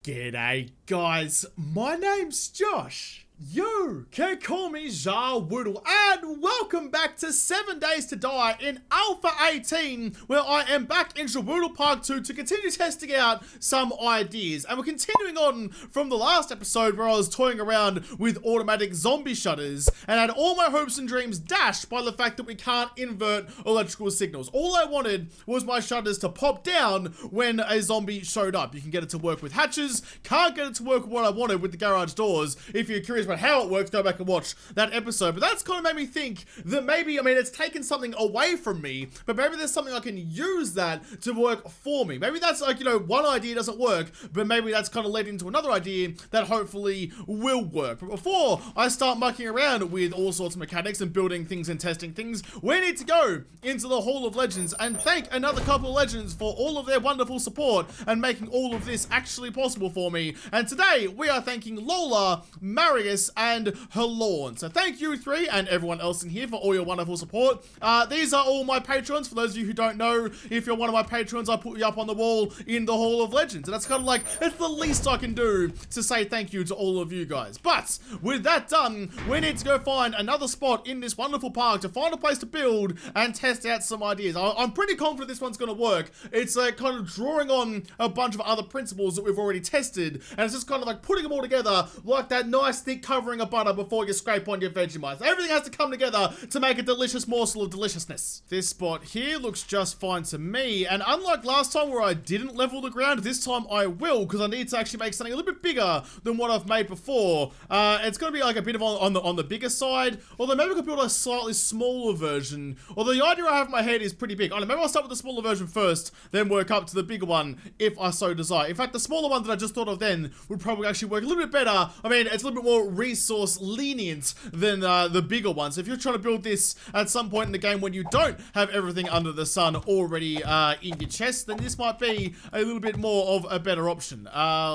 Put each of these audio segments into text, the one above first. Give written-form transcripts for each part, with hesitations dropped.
G'day guys, my name's Josh. You can call me JaWoodle, and welcome back to 7 Days to Die in Alpha 18, where I am back in JaWoodle Park 2 to continue testing out some ideas. And we're continuing on from the last episode where I was toying around with automatic zombie shutters and had all my hopes and dreams dashed by the fact that we can't invert electrical signals. All I wanted was my shutters to pop down when a zombie showed up. You can get it to work with hatches, can't get it to work with what I wanted with the garage doors. If you're curious about how it works, go back and watch that episode. But that's kind of made me think that maybe, it's taken something away from me, but maybe there's something I can use that to work for me. Maybe that's like, one idea doesn't work, but maybe that's kind of led into another idea that hopefully will work. But before I start mucking around with all sorts of mechanics and building things and testing things, we need to go into the Hall of Legends and thank another couple of legends for all of their wonderful support and making all of this actually possible for me. And today we are thanking Lola, Marius, and Helorn. So thank you three and everyone else in here for all your wonderful support. These are all my patrons. For those of you who don't know, if you're one of my patrons, I put you up on the wall in the Hall of Legends. And that's kind of like, it's the least I can do to say thank you to all of you guys. But with that done, we need to go find another spot in this wonderful park to find a place to build and test out some ideas. I'm pretty confident this one's going to work. It's kind of drawing on a bunch of other principles that we've already tested. And it's just kind of like putting them all together like that nice thick covering of butter before you scrape on your Vegemite. Everything has to come together to make a delicious morsel of deliciousness. This spot here looks just fine to me, and unlike last time where I didn't level the ground, this time I will, because I need to actually make something a little bit bigger than what I've made before. It's going to be like a bit of on the bigger side, although maybe I could build a slightly smaller version. Although the idea I have in my head is pretty big. I don't know, maybe I'll start with the smaller version first, then work up to the bigger one if I so desire. In fact, the smaller one that I just thought of then would probably actually work a little bit better. It's a little bit more resource lenient than the bigger one. So if you're trying to build this at some point in the game when you don't have everything under the sun already in your chest, then this might be a little bit more of a better option.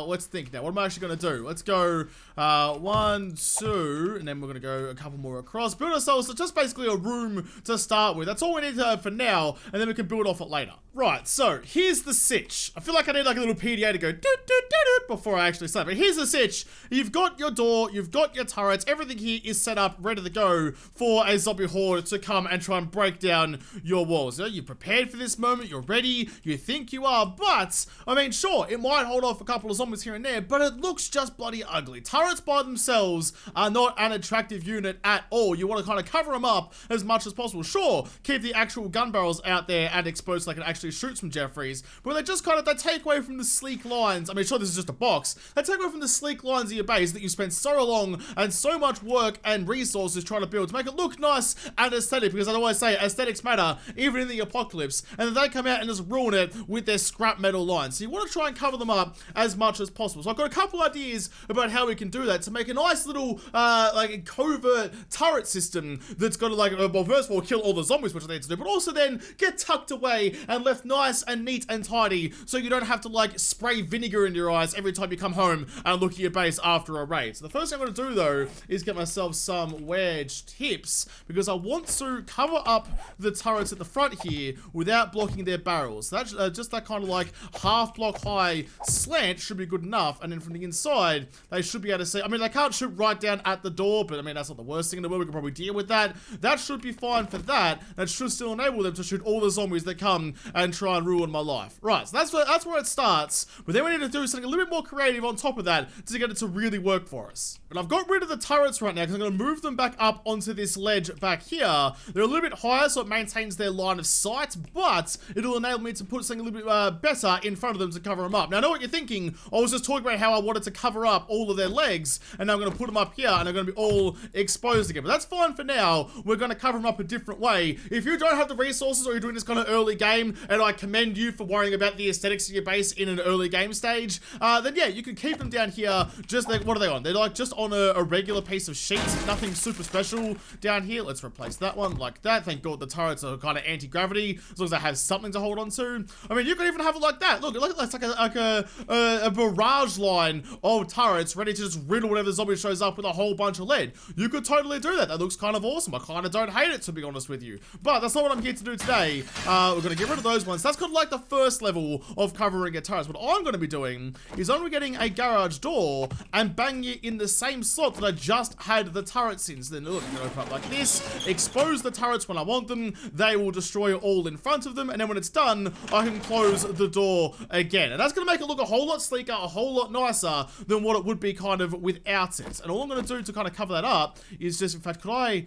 Let's think now. What am I actually going to do? Let's go 1, 2, and then we're going to go a couple more across. Build ourselves just basically a room to start with. That's all we need for now, and then we can build off it later. Right, so here's the sitch. I feel like I need like a little PDA to go doot, doot, doot, doot before I actually start. But here's the sitch. You've got your door, you've got your turrets, everything here is set up, ready to go for a zombie horde to come and try and break down your walls. You're prepared for this moment, you're ready, you think you are, but, sure, it might hold off a couple of zombies here and there, but it looks just bloody ugly. Turrets by themselves are not an attractive unit at all. You want to kind of cover them up as much as possible. Sure, keep the actual gun barrels out there and exposed so they can actually shoot some Jeffreys, but they just they take away from the sleek lines. Sure, this is just a box. They take away from the sleek lines of your base that you spent so long and so much work and resources trying to build to make it look nice and aesthetic, because I always say aesthetics matter even in the apocalypse, and then they come out and just ruin it with their scrap metal lines. So you want to try and cover them up as much as possible. So I've got a couple ideas about how we can do that to make a nice little like covert turret system that's going to well, first of all kill all the zombies, which I need to do, but also then get tucked away and left nice and neat and tidy, so you don't have to spray vinegar in your eyes every time you come home and look at your base after a raid. So the first thing I'm going to do though is get myself some wedge tips, because I want to cover up the turrets at the front here without blocking their barrels. So that's just that kind of half block high slant should be good enough, and then from the inside they should be able to see. They can't shoot right down at the door, but that's not the worst thing in the world. We can probably deal with that. That should be fine for that. That should still enable them to shoot all the zombies that come and try and ruin my life. Right, so that's where it starts, but then we need to do something a little bit more creative on top of that to get it to really work for us. But I've got rid of the turrets right now because I'm going to move them back up onto this ledge back here. They're a little bit higher so it maintains their line of sight, but it'll enable me to put something a little bit better in front of them to cover them up. Now I know what you're thinking. I was just talking about how I wanted to cover up all of their legs, and now I'm going to put them up here and they're going to be all exposed again. But that's fine for now. We're going to cover them up a different way. If you don't have the resources, or you're doing this kind of early game, and I commend you for worrying about the aesthetics of your base in an early game stage, then yeah, you can keep them down here. Just what are they on? They're just on a regular piece of sheets, nothing super special down here. Let's replace that one like that. Thank God the turrets are kind of anti-gravity, as long as they have something to hold on to. You could even have it like that. Look, it's like a barrage line of turrets ready to just riddle whatever zombie shows up with a whole bunch of lead. You could totally do that. That looks kind of awesome. I kind of don't hate it, to be honest with you. But that's not what I'm here to do today. We're going to get rid of those ones. That's kind of like the first level of covering a turret. What I'm going to be doing is then we're getting a garage door and banging it in the same slot that I just had the turrets in. So then look, I'm gonna open up like this, expose the turrets when I want them, they will destroy all in front of them, and then when it's done, I can close the door again. And that's gonna make it look a whole lot sleeker, a whole lot nicer than what it would be kind of without it. And all I'm gonna do to kind of cover that up is just, in fact, I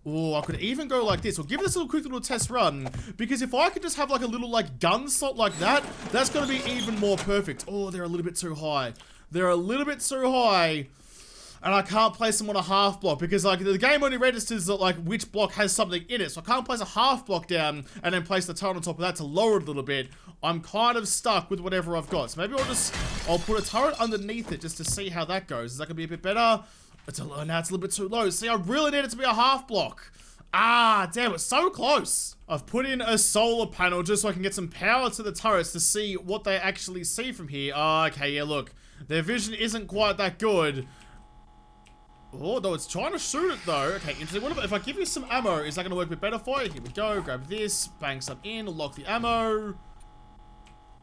could even go like this. We'll give this a quick little test run, because if I could just have like a little like gun slot like that, that's going to be even more perfect. Oh, they're a little bit too high. They're a little bit too high. And I can't place them on a half block because like the game only registers that like which block has something in it. So I can't place a half block down and then place the turret on top of that to lower it a little bit. I'm kind of stuck with whatever I've got. So maybe I'll put a turret underneath it just to see how that goes. Is that going to be a bit better? It's a little, now it's a little bit too low. See, I really need it to be a half block. Ah, damn, it's so close. I've put in a solar panel just so I can get some power to the turrets to see what they actually see from here. Oh, okay, yeah, look. Their vision isn't quite that good. Oh, no, it's trying to shoot it, though. Okay, interesting. What if I give you some ammo? Is that going to work a bit better for you? Here we go. Grab this. Bang some in. Lock the ammo.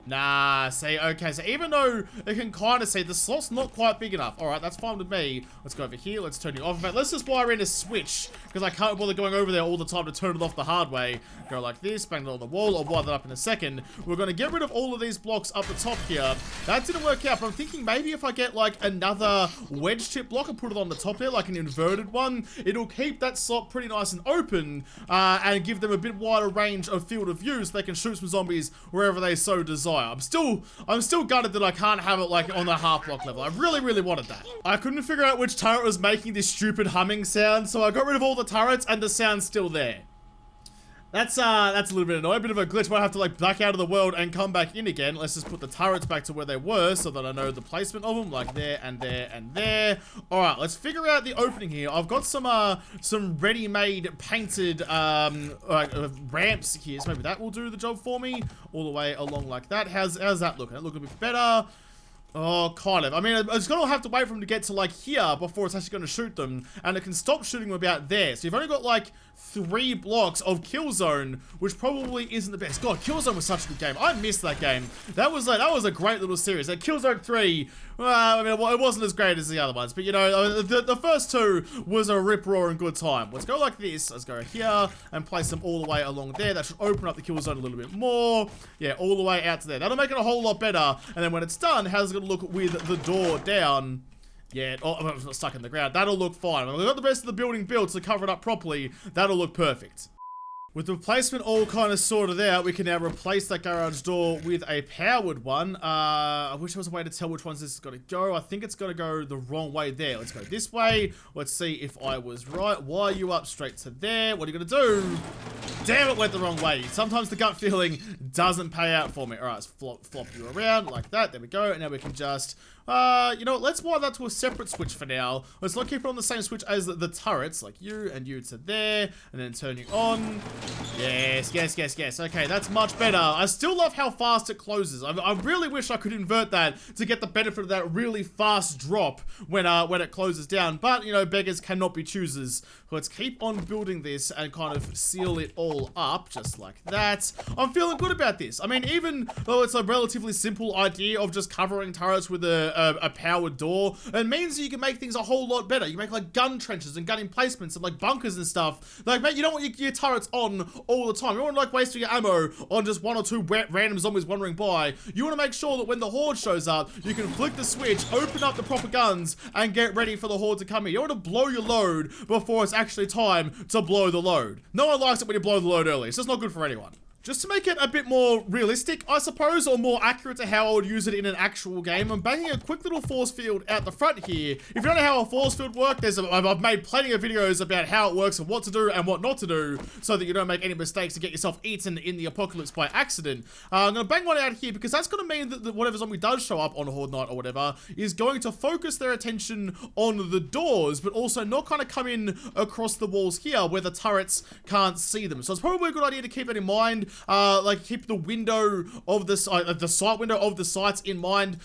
Nah, see, okay, so even though it can kind of see, the slot's not quite big enough. Alright, that's fine with me. Let's go over here, let's turn it off. In fact, let's just wire in a switch, because I can't bother going over there all the time to turn it off the hard way. Go like this, bang it on the wall, I'll wire that up in a second. We're going to get rid of all of these blocks up the top here. That didn't work out, but I'm thinking maybe if I get like another wedge tip block and put it on the top there, like an inverted one, it'll keep that slot pretty nice and open, and give them a bit wider range of field of view so they can shoot some zombies wherever they so desire. I'm still gutted that I can't have it like on the half block level. I really, really wanted that. I couldn't figure out which turret was making this stupid humming sound, so I got rid of all the turrets and the sound's still there. That's a little bit annoying, a bit of a glitch. Might have to like back out of the world and come back in again. Let's just put the turrets back to where they were so that I know the placement of them, like there and there and there. All right, let's figure out the opening here. I've got some ready-made painted ramps here, so maybe that will do the job for me all the way along like that. How's that looking? It look a bit better. Oh, kind of. I mean, it's going to have to wait for them to get to, like, here before it's actually going to shoot them. And it can stop shooting them about there. So you've only got, like, 3 blocks of Killzone, which probably isn't the best. God, Killzone was such a good game. I missed that game. That was a great little series. Like, Killzone 3, well, I mean, it wasn't as great as the other ones. But, you know, the first 2 was a rip-roaring good time. Let's go like this. Let's go here and place them all the way along there. That should open up the Killzone a little bit more. Yeah, all the way out to there. That'll make it a whole lot better. And then when it's done, how's it going to look with the door down? Yeah, it's not stuck in the ground. That'll look fine. When we've got the rest of the building built to cover it up properly, that'll look perfect. With the replacement all kind of sorted out, we can now replace that garage door with a powered one. I wish there was a way to tell which ones this has got to go. I think it's got to go the wrong way there. Let's go this way. Let's see if I was right. Wire you up straight to there. What are you going to do? Damn, it went the wrong way. Sometimes the gut feeling doesn't pay out for me. All right, let's flop you around like that. There we go. And now we can just... you know what, let's wire that to a separate switch for now. Let's not keep it on the same switch as the turrets, like you and you to there, and then turn you on. Yes. Okay, that's much better. I still love how fast it closes. I really wish I could invert that to get the benefit of that really fast drop when it closes down. But, you know, beggars cannot be choosers. Let's keep on building this and kind of seal it all up, just like that. I'm feeling good about this. I mean, even though it's a relatively simple idea of just covering turrets with a powered door, it means that you can make things a whole lot better. You make like gun trenches and gun emplacements and like bunkers and stuff. Like, mate, you don't want your turrets on all the time. You don't want to like wasting your ammo on just 1 or 2 random zombies wandering by. You want to make sure that when the horde shows up, you can flick the switch, open up the proper guns, and get ready for the horde to come in. You don't want to blow your load before it's actually time to blow the load. No one likes it when you blow the load early. It's just not good for anyone. Just to make it a bit more realistic, I suppose, or more accurate to how I would use it in an actual game, I'm banging a quick little force field out the front here. If you don't know how a force field works, I've made plenty of videos about how it works and what to do and what not to do, so that you don't make any mistakes to get yourself eaten in the apocalypse by accident. I'm going to bang one out here because that's going to mean that whatever zombie does show up on Horde Night or whatever is going to focus their attention on the doors, but also not kind of come in across the walls here where the turrets can't see them. So it's probably a good idea to keep that in mind. like keep the window of the sight window of the sights in mind,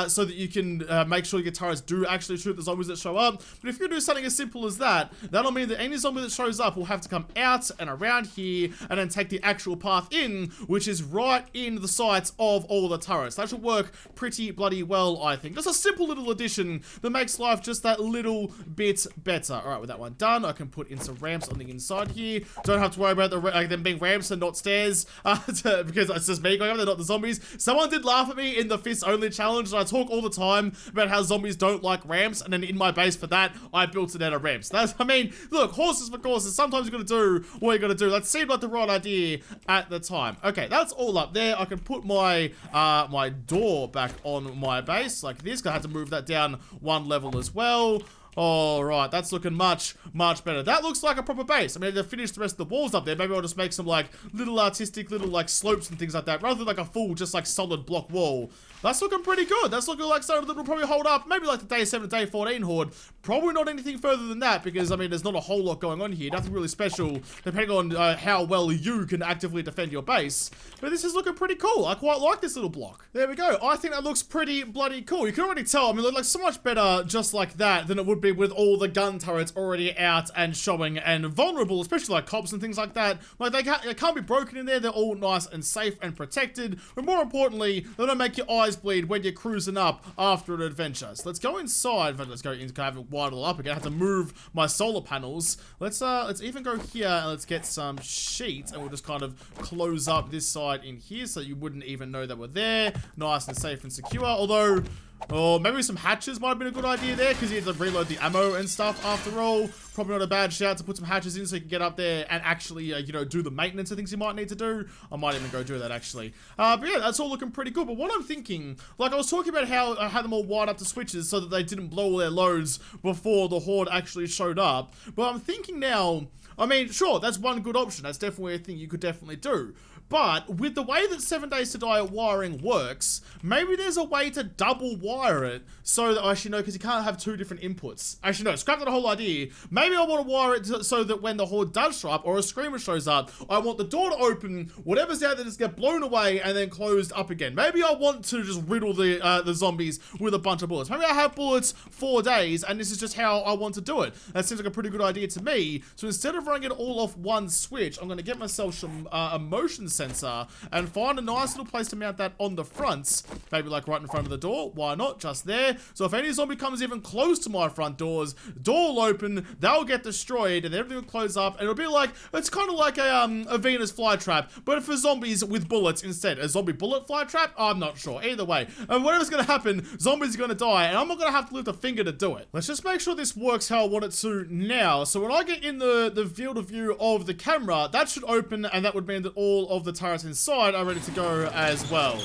so that you can make sure your turrets do actually shoot the zombies that show up. But if you do something as simple as that, that'll mean that any zombie that shows up will have to come out and around here and then take the actual path in, which is right in the sights of all the turrets. That should work pretty bloody well, I think. Just a simple little addition that makes life just that little bit better. Alright, with that one done, I can put in some ramps on the inside here. Don't have to worry about them being ramps and not stairs, because it's just me going up, they're not the zombies. Someone did laugh at me in the fist only challenge, and I talk all the time about how zombies don't like ramps, and then in my base for that, I built it out of ramps. I mean, look, horses for courses, sometimes you gotta do what you gotta do. That seemed like the right idea at the time. Okay, that's all up there. I can put my my door back on my base like this. Gonna have to move that down one level as well. Alright, that's looking much better. That looks like a proper base. I mean, to finish the rest of the walls up there, maybe I'll just make some, like, little artistic, little, like, slopes and things like that, rather than, like, a full, just, like, solid block wall. That's looking pretty good. That's looking like something that will probably hold up, maybe like the day 7 to day 14 horde. Probably not anything further than that, because, I mean, there's not a whole lot going on here. Nothing really special, depending on how well you can actively defend your base. But this is looking pretty cool. I quite like this little block. There we go. I think that looks pretty bloody cool. You can already tell, I mean, it looks like so much better just like that than it would be with all the gun turrets already out and showing and vulnerable, especially like cops and things like that. Like, they can't be broken in there. They're all nice and safe and protected. But more importantly, they don't make your eyes bleed when you're cruising up after an adventure. So let's go inside. Let's go in, kind of wide all up again. I have to move my solar panels. Let's even go here and let's get some sheets, and we'll just kind of close up this side in here so you wouldn't even know that we're there. Nice and safe and secure. Although, oh, maybe some hatches might have been a good idea there, because you have to reload the ammo and stuff after all. Probably not a bad shout to put some hatches in so you can get up there and actually, you know, do the maintenance and things you might need to do. I might even go do that, actually. But yeah, that's all looking pretty good. But what I'm thinking, like I was talking about how I had them all wired up to switches so that they didn't blow all their loads before the horde actually showed up. But I'm thinking now, I mean, sure, that's one good option. That's definitely a thing you could definitely do. But with the way that 7 Days to Die wiring works, maybe there's a way to double wire it so that, actually no, because you can't have two different inputs. Actually no, scrap that whole idea. Maybe I want to wire it so that when the horde does show up or a screamer shows up, I want the door to open, whatever's out there just get blown away and then closed up again. Maybe I want to just riddle the zombies with a bunch of bullets. Maybe I have bullets 4 days and this is just how I want to do it. That seems like a pretty good idea to me. So instead of running it all off one switch, I'm going to get myself some a motion sensor and find a nice little place to mount that on the fronts, maybe like right in front of the door. Why not? Just there. So if any zombie comes even close to my front doors, door will open, they'll get destroyed, and everything will close up, and it'll be like, it's kind of like a Venus flytrap, but for zombies with bullets instead. A zombie bullet flytrap? I'm not sure. Either way, and whatever's gonna happen, zombies are gonna die, and I'm not gonna have to lift a finger to do it. Let's just make sure this works how I want it to now. So when I get in the field of view of the camera, that should open, and that would mean that all of the turrets inside are ready to go as well.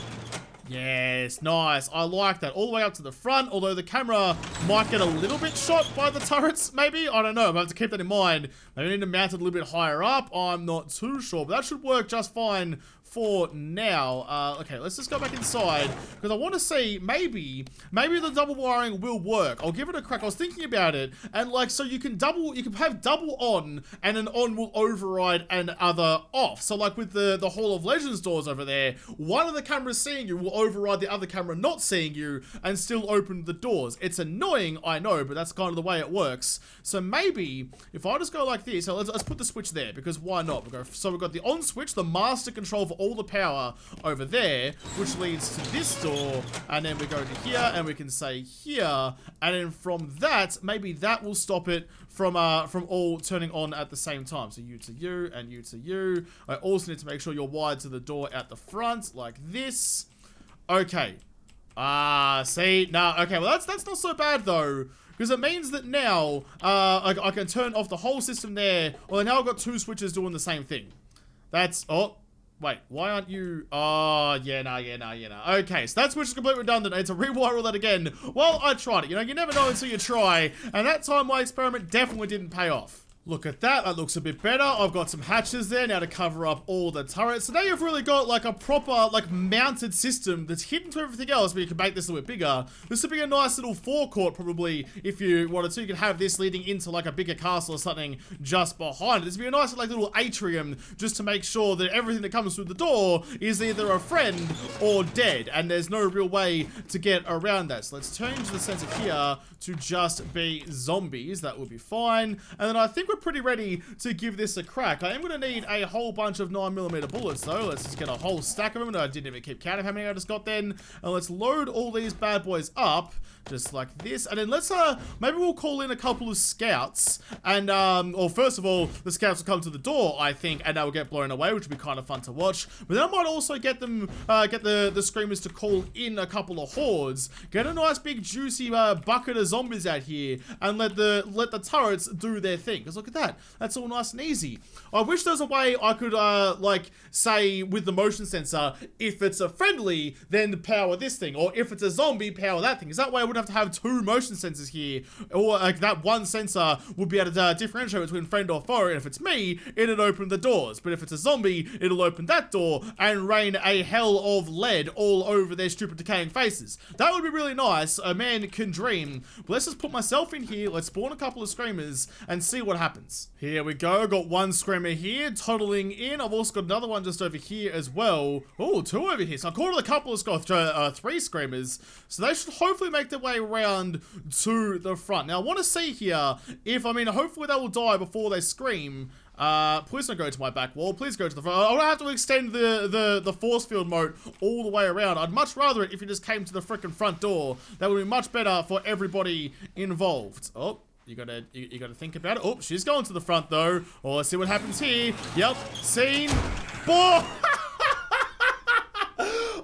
Yes, nice. I like that. All the way up to the front, although the camera might get a little bit shot by the turrets, maybe? I don't know. I'm going to have to keep that in mind. Maybe I need to mount it a little bit higher up. I'm not too sure, but that should work just fine for now. Okay, let's just go back inside, because I want to see, maybe the double wiring will work. I'll give it a crack. I was thinking about it, and like, so you can have double on, and an on will override an other off. So like with the Hall of Legends doors over there, one of the cameras seeing you will override the other camera not seeing you, and still open the doors. It's annoying, I know, but that's kind of the way it works. So maybe, if I just go like this, so let's put the switch there, because why not? So we've got the on switch, the master control for all the power over there, which leads to this door, and then we go to here, and we can say here, and then from that, maybe that will stop it from all turning on at the same time. So you to you, and you to you. I also need to make sure you're wired to the door at the front, like this. Okay. See? No, okay, well that's not so bad though, because it means that now, I can turn off the whole system there. Well, now I've got two switches doing the same thing. That's, oh, wait, why aren't you, oh, yeah, no. Okay, so that switch is completely redundant. I need to rewire all that again. Well, I tried it. You know, you never know until you try, and that time my experiment definitely didn't pay off. Look at that, that looks a bit better. I've got some hatches there now to cover up all the turrets. So now you've really got like a proper like mounted system that's hidden to everything else, but you can make this a little bit bigger. This would be a nice little forecourt probably if you wanted to. You could have this leading into like a bigger castle or something just behind it. This would be a nice like little atrium just to make sure that everything that comes through the door is either a friend or dead, and there's no real way to get around that. So let's change the center here to just be zombies. That will be fine. And then I think we're pretty ready to give this a crack. I am going to need a whole bunch of 9mm bullets though. Let's just get a whole stack of them. I didn't even keep count of how many I just got then. And let's load all these bad boys up just like this. And then let's maybe we'll call in a couple of scouts. And or first of all, the scouts will come to the door, I think, and they will get blown away, which would be kind of fun to watch. But then I might also get them get the screamers to call in a couple of hordes. Get a nice big juicy bucket of zombies out here and let the turrets do their thing. Because look at that. That's all nice and easy. I wish there was a way I could like say with the motion sensor, if it's a friendly, then power this thing, or if it's a zombie, power that thing. Because that way I wouldn't have to have two motion sensors here, or like that one sensor would be able to differentiate between friend or foe. And if it's me, it'd open the doors. But if it's a zombie, it'll open that door and rain a hell of lead all over their stupid decaying faces. That would be really nice. A man can dream. But let's just put myself in here. Let's spawn a couple of screamers and see what happens. Here we go. Got one screamer here totaling in. I've also got another one just over here as well. Oh, two over here. So I called it a couple of three screamers. So they should hopefully make their way around to the front. Now I want to see here if, I mean, hopefully they will die before they scream. Please don't go to my back wall. Please go to the front. I don't have to extend the force field mode all the way around. I'd much rather it if you just came to the frickin' front door. That would be much better for everybody involved. Oh, you gotta think about it. Oh, she's going to the front though. Oh, let's see what happens here. Yep, scene. Boy.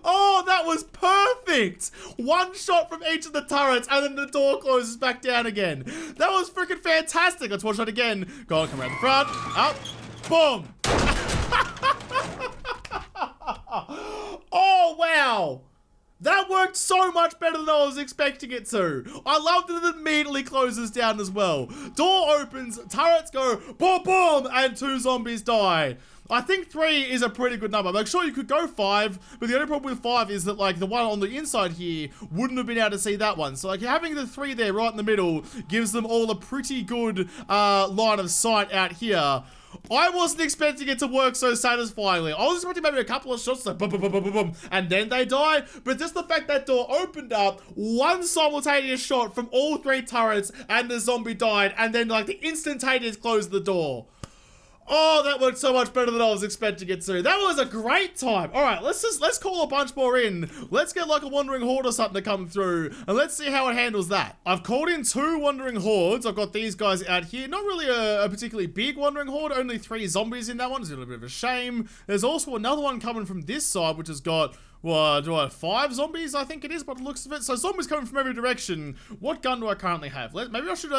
Oh, that was perfect! One shot from each of the turrets, and then the door closes back down again. That was freaking fantastic. Let's watch that again. Go on, come around the front. Up. Boom. Oh, wow. That worked so much better than I was expecting it to. I love that it immediately closes down as well. Door opens, turrets go, boom, boom, and 2 zombies die. I think 3 is a pretty good number. Like, sure, you could go 5, but the only problem with 5 is that, like, the one on the inside here wouldn't have been able to see that one. So, like, having the 3 there right in the middle gives them all a pretty good line of sight out here. I wasn't expecting it to work so satisfyingly. I was expecting maybe a couple of shots, like boom, boom, boom, boom, boom, boom, and then they die. But just the fact that door opened up, one simultaneous shot from all 3 turrets, and the zombie died, and then like the instantaneous close the door. Oh, that worked so much better than I was expecting it to. That was a great time. All right, let's call a bunch more in. Let's get like a wandering horde or something to come through, and let's see how it handles that. I've called in 2 wandering hordes. I've got these guys out here. Not really a particularly big wandering horde. Only 3 zombies in that one. It's a little bit of a shame. There's also another one coming from this side, which has got, well, do I have 5 zombies? I think it is by the looks of it. So zombies coming from every direction. What gun do I currently have? Maybe I should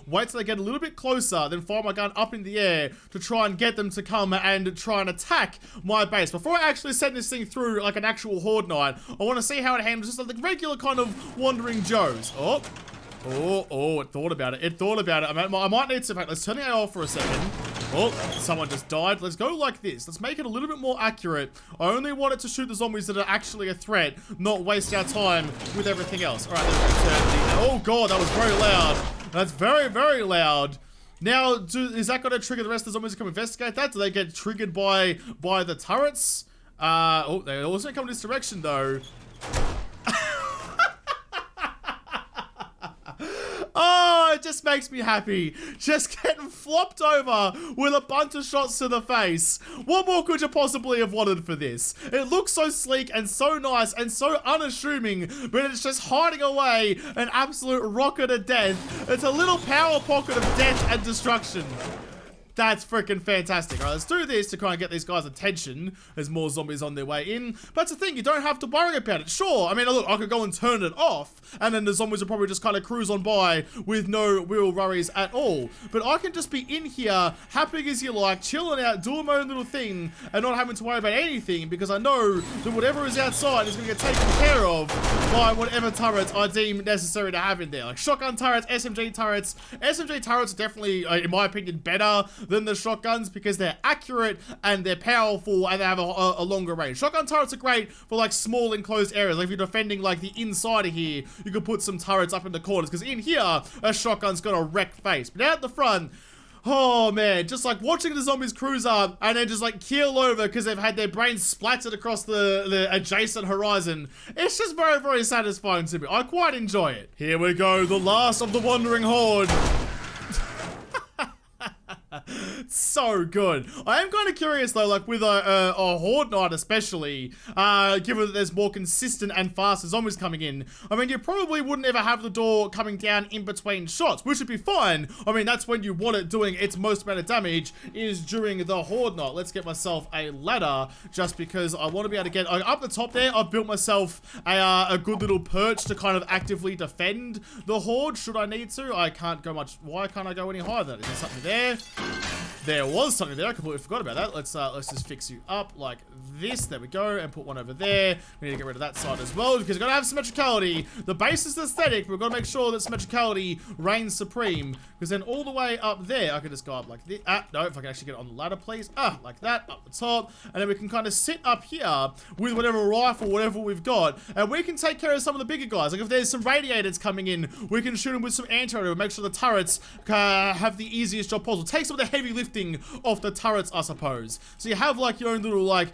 wait till they get a little bit closer, then fire my gun up in the air to try and get them to come and try and attack my base. Before I actually send this thing through like an actual horde night, I want to see how it handles just like the regular kind of wandering Joes. Oh, it thought about it. It thought about it. I might need to, in fact, let's turn the AI off for a second. Oh, someone just died. Let's go like this. Let's make it a little bit more accurate. I only want it to shoot the zombies that are actually a threat, not waste our time with everything else. All right, let's turn the... Oh God, that was very loud. That's very, very loud. Now, is that going to trigger the rest of the zombies to come investigate that? Do they get triggered by the turrets? Oh, they also come in this direction though. Oh, it just makes me happy. Just getting flopped over with a bunch of shots to the face. What more could you possibly have wanted for this? It looks so sleek and so nice and so unassuming, but it's just hiding away an absolute rocket of death. It's a little power pocket of death and destruction. That's freaking fantastic. All right, let's do this to kind of get these guys' attention. There's more zombies on their way in. But that's the thing, you don't have to worry about it. Sure, I mean, look, I could go and turn it off, and then the zombies will probably just kind of cruise on by with no real worries at all. But I can just be in here, happy as you like, chilling out, doing my own little thing, and not having to worry about anything, because I know that whatever is outside is going to get taken care of by whatever turrets I deem necessary to have in there. Like shotgun turrets, SMG turrets. SMG turrets are definitely, in my opinion, better than the shotguns because they're accurate and they're powerful and they have a longer range. Shotgun turrets are great for like small enclosed areas. Like if you're defending like the inside of here, you could put some turrets up in the corners because in here, a shotgun's got a wrecked face. But out the front, oh man, just like watching the zombies cruise up and then just like keel over because they've had their brains splattered across the adjacent horizon. It's just very, very satisfying to me. I quite enjoy it. Here we go, the last of the wandering horde. So good. I am kind of curious though, like with a horde night especially, given that there's more consistent and faster zombies coming in. I mean, you probably wouldn't ever have the door coming down in between shots, which would be fine. I mean, that's when you want it doing its most amount of damage is during the horde night. Let's get myself a ladder just because I want to be able to get up the top there. I've built myself a good little perch to kind of actively defend the horde should I need to. I can't go much. Why can't I go any higher than that? Is there something there? There was something there. I completely forgot about that. Let's just fix you up like this. There we go. And put one over there. We need to get rid of that side as well because we've got to have symmetricality. The base is aesthetic, but we've got to make sure that symmetricality reigns supreme. Because then all the way up there, I can just go up like this. No, if I can actually get on the ladder, please. Like that, up the top. And then we can kind of sit up here with whatever rifle, whatever we've got. And we can take care of some of the bigger guys. Like if there's some radiators coming in, we can shoot them with some anti-radiator. Make sure the turrets have the easiest job possible. Take some of the heavy lifting off the turrets, I suppose. So you have like your own little like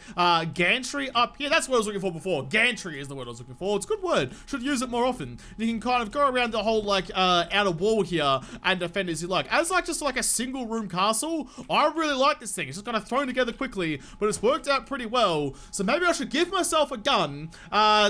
gantry up here. That's what I was looking for before. Gantry is the word I was looking for. It's a good word. Should use it more often. You can kind of go around the whole like outer wall here and defend as you like. As like just like a single room castle, I really like this thing. It's just kind of thrown together quickly, but it's worked out pretty well. So maybe I should give myself a gun,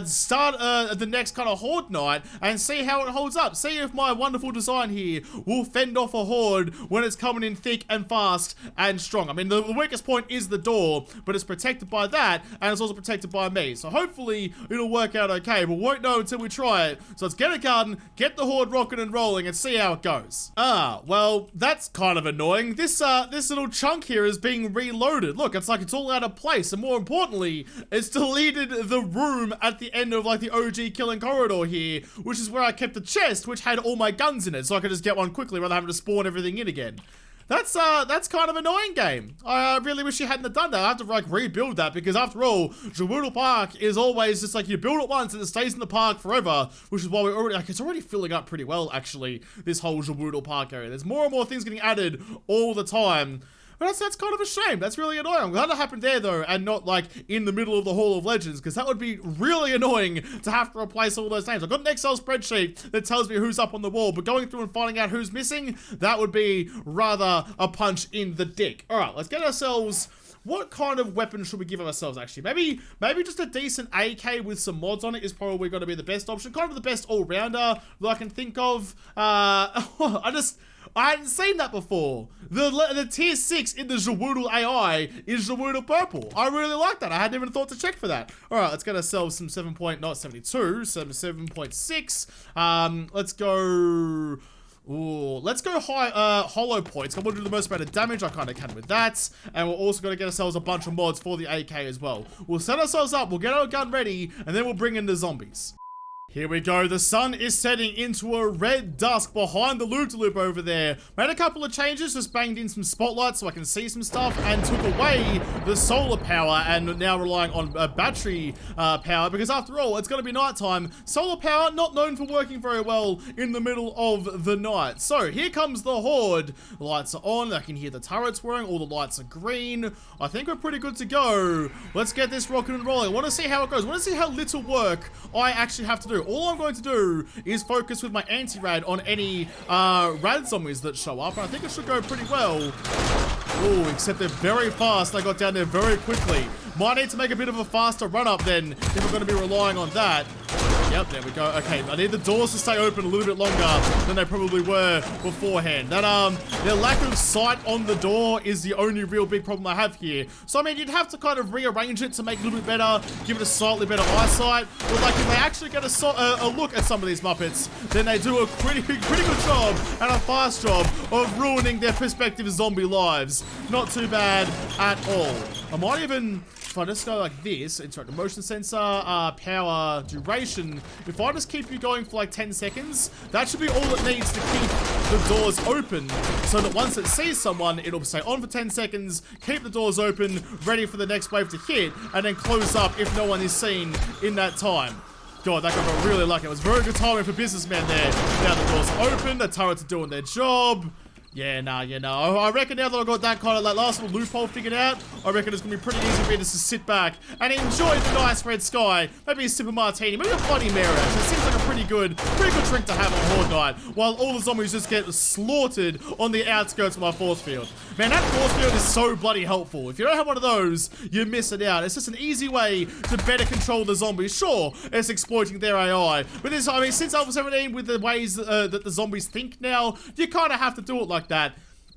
start the next kind of horde night and see how it holds up. See if my wonderful design here will fend off a horde when it's coming in thick and fast and strong. I mean, the weakest point is the door, but it's protected by that, and it's also protected by me. So hopefully it'll work out okay, but won't know until we try it. So let's get a gun, get the horde rocking and rolling, and see how it goes. Well, that's kind of annoying. This little chunk here is being reloaded. Look, it's like it's all out of place, and more importantly, it's deleted the room at the end of like the OG killing corridor here, which is where I kept the chest, which had all my guns in it, so I could just get one quickly rather than having to spawn everything in again. That's kind of annoying, game. I really wish you hadn't done that. I have to like rebuild that because after all, JaWoodle Park is always just like you build it once and it stays in the park forever, which is why we're already like it's already filling up pretty well actually. This whole JaWoodle Park area. There's more and more things getting added all the time. But that's kind of a shame. That's really annoying. I'm glad it happened there though, and not like in the middle of the Hall of Legends, because that would be really annoying to have to replace all those names. I've got an Excel spreadsheet that tells me who's up on the wall, but going through and finding out who's missing, that would be rather a punch in the dick. All right, let's get ourselves. What kind of weapon should we give ourselves, actually? Maybe just a decent AK with some mods on it is probably going to be the best option. Kind of the best all-rounder that I can think of. I hadn't seen that before. The tier 6 in the JaWoodle AI is JaWoodle Purple. I really like that. I hadn't even thought to check for that. All right, let's get ourselves some 7.72, let's go... Ooh, let's go high, hollow points. I want to do the most amount of damage I kind of can with that. And we're also going to get ourselves a bunch of mods for the AK as well. We'll set ourselves up, we'll get our gun ready, and then we'll bring in the zombies. Here we go, the sun is setting into a red dusk behind the loop-de-loop over there. Made a couple of changes, just banged in some spotlights so I can see some stuff, and took away the solar power, and now relying on battery power, because after all, it's going to be nighttime. Solar power, not known for working very well in the middle of the night. So, here comes the horde. The lights are on, I can hear the turrets whirring, all the lights are green. I think we're pretty good to go. Let's get this rocking and rolling. I want to see how it goes. I want to see how little work I actually have to do. All I'm going to do is focus with my anti-rad on any rad zombies that show up, and I think it should go pretty well. Oh, except they're very fast. They got down there very quickly. Might need to make a bit of a faster run up then if we're going to be relying on that. Yep, there we go. Okay, I need the doors to stay open a little bit longer than they probably were beforehand. That, their lack of sight on the door is the only real big problem I have here. So, I mean, you'd have to kind of rearrange it to make it a little bit better, give it a slightly better eyesight. But, like, if they actually get a look at some of these Muppets, then they do a pretty good job and a fast job of ruining their prospective zombie lives. Not too bad at all. I might even... If I just go like this, interact the motion sensor, power, duration, if I just keep you going for like 10 seconds, that should be all it needs to keep the doors open, so that once it sees someone, it'll stay on for 10 seconds, keep the doors open, ready for the next wave to hit, and then close up if no one is seen in that time. God, that got really lucky. It was very good timing for businessmen there. Now the door's open, the turrets are doing their job. Yeah, nah, I reckon now that I got that kind of like last little loophole figured out, I reckon it's gonna be pretty easy for me just to sit back and enjoy the nice red sky. Maybe a sip of martini, maybe a Bloody Mary. Actually, it seems like a pretty good drink to have on Horde Night, while all the zombies just get slaughtered on the outskirts of my force field. Man, that force field is so bloody helpful. If you don't have one of those, you're missing out. It's just an easy way to better control the zombies. Sure, it's exploiting their AI, but this, I mean, since Alpha 17, with the ways that the zombies think now, you kind of have to do it like that.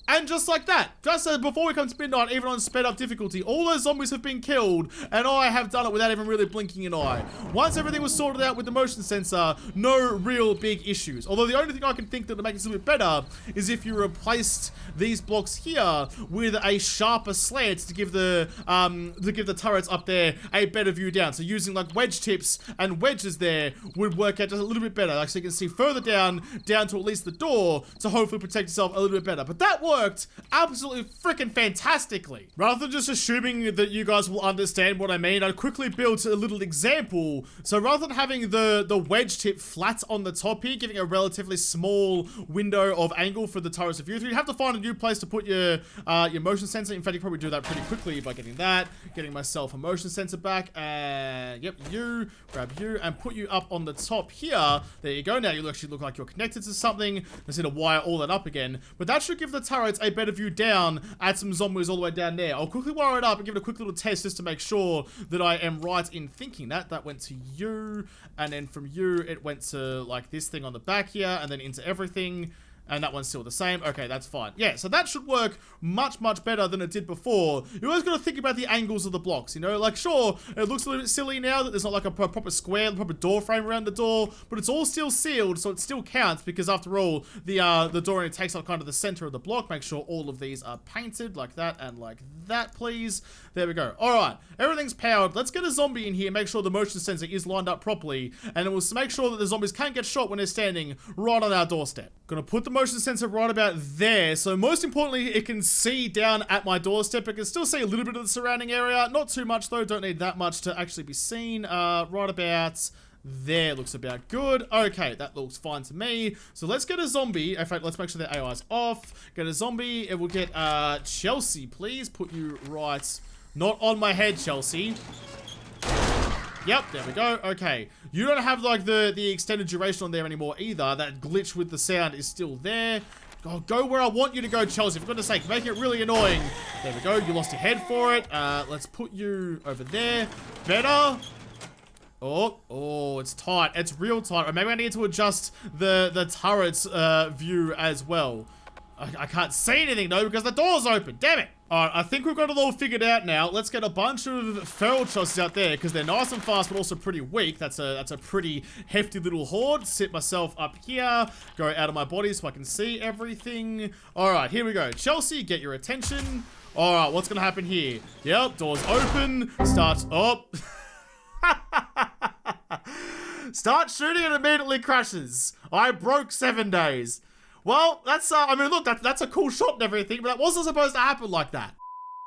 And just like that, just before we come to midnight, even on sped up difficulty, all those zombies have been killed, and I have done it without even really blinking an eye. Once everything was sorted out with the motion sensor, no real big issues. Although the only thing I can think that would make this a little bit better is if you replaced these blocks here with a sharper slant to give the turrets up there a better view down. So using like wedge tips and wedges there would work out just a little bit better. Like so you can see further down to at least the door to hopefully protect yourself a little bit better. But that worked absolutely freaking fantastically. Rather than just assuming that you guys will understand what I mean, I quickly built a little example. So rather than having the wedge tip flat on the top here, giving a relatively small window of angle for the turrets to view through, you have to find a new place to put your motion sensor. In fact, you can probably do that pretty quickly by getting myself a motion sensor back, and yep, grab you, and put you up on the top here. There you go. Now you actually look like you're connected to something. Instead of wire all that up again, but that should give the turrets a better view down at some zombies all the way down there. I'll quickly wire it up and give it a quick little test just to make sure that I am right in thinking that. That went to you, and then from you it went to like this thing on the back here, and then into everything. And that one's still the same. Okay, that's fine. Yeah, so that should work much, much better than it did before. You always got to think about the angles of the blocks, you know? Like, sure, it looks a little bit silly now that there's not like a proper square, proper door frame around the door, but it's all still sealed, so it still counts, because after all, the door only takes up kind of the center of the block. Make sure all of these are painted like that and like that, please. There we go. All right, everything's powered. Let's get a zombie in here, make sure the motion sensor is lined up properly, and it will make sure that the zombies can't get shot when they're standing right on our doorstep. Gonna put the motion sensor right about there, so most importantly, it can see down at my doorstep. It can still see a little bit of the surrounding area, not too much though, don't need that much to actually be seen. Right about there looks about good. Okay, that looks fine to me. So let's get a zombie. In fact, let's make sure their AI is off. Get a zombie. It will get Chelsea, please. Put you right, not on my head, Chelsea. Yep, there we go. Okay, you don't have like the extended duration on there anymore either. That glitch with the sound is still there. Oh, go where I want you to go, Chelsea. For goodness sake, making it really annoying. There we go. You lost your head for it. Let's put you over there. Better. Oh, it's tight. It's real tight. Or maybe I need to adjust the turret's view as well. I can't see anything though because the door's open. Damn it. Alright, I think we've got it all figured out now. Let's get a bunch of feral Chelseas out there because they're nice and fast but also pretty weak. That's a pretty hefty little horde. Sit myself up here. Go out of my body so I can see everything. Alright, here we go. Chelsea, get your attention. Alright, what's going to happen here? Yep, door's open. Starts up. Start shooting and immediately crashes. I broke 7 days. Well, that's, I mean, look, that's a cool shot and everything, but that wasn't supposed to happen like that.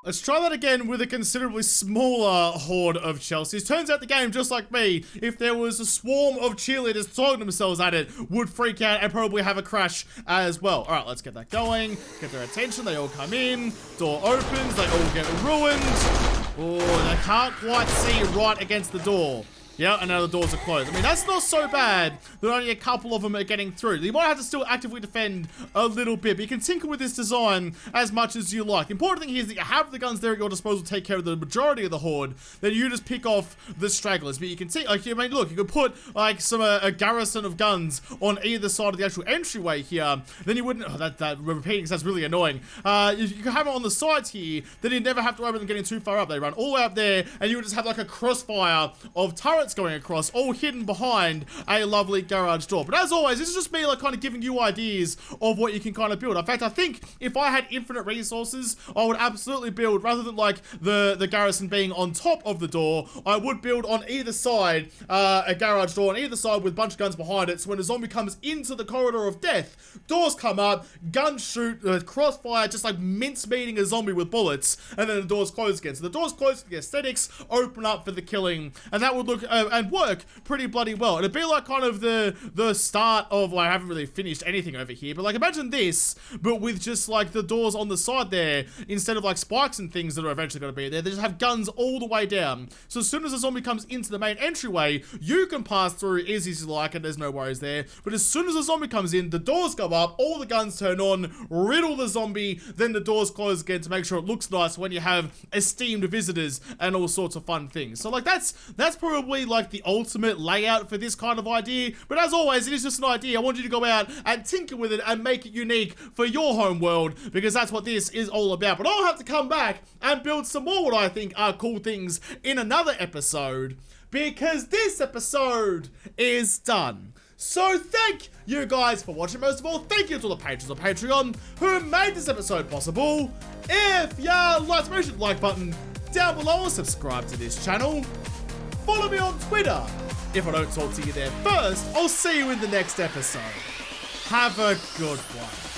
Let's try that again with a considerably smaller horde of Chelseas. Turns out the game, just like me, if there was a swarm of cheerleaders throwing themselves at it, would freak out and probably have a crash as well. All right, let's get that going. Get their attention. They all come in. Door opens. They all get ruined. Oh, they can't quite see right against the door. Yeah, and now the doors are closed. I mean, that's not so bad that only a couple of them are getting through. You might have to still actively defend a little bit, but you can tinker with this design as much as you like. The important thing here is that you have the guns there at your disposal to take care of the majority of the horde, then you just pick off the stragglers. But you can see, like, I mean, look, you could put, like, a garrison of guns on either side of the actual entryway here. Then you wouldn't, that repeating sounds really annoying. You could have it on the sides here, then you'd never have to worry about them getting too far up. They run all the way up there, and you would just have, like, a crossfire of turrets going across, all hidden behind a lovely garage door. But as always, this is just me, like, kind of giving you ideas of what you can kind of build. In fact, I think if I had infinite resources, I would absolutely build, rather than, like, the garrison being on top of the door, I would build on either side a garage door on either side with a bunch of guns behind it, so when a zombie comes into the corridor of death, doors come up, guns shoot, crossfire, just like mince-meating a zombie with bullets, and then the doors close again. So the doors close for the aesthetics, open up for the killing, and that would look and work pretty bloody well. It'd be like kind of the start of, well, I haven't really finished anything over here, but like imagine this, but with just like the doors on the side there, instead of like spikes and things that are eventually going to be there, they just have guns all the way down. So as soon as a zombie comes into the main entryway, you can pass through as easy as you like, and there's no worries there. But as soon as a zombie comes in, the doors go up, all the guns turn on, riddle the zombie, then the doors close again to make sure it looks nice when you have esteemed visitors and all sorts of fun things. So like that's probably like the ultimate layout for this kind of idea. But as always, it is just an idea. I want you to go out and tinker with it and make it unique for your home world, because that's what this is all about. But I'll have to come back and build some more what I think are cool things in another episode, because this episode is done. So thank you guys for watching. Most of all, thank you to all the patrons on Patreon who made this episode possible. If you liked, smash the like button down below and subscribe to this channel. Follow me on Twitter. If I don't talk to you there first, I'll see you in the next episode. Have a good one.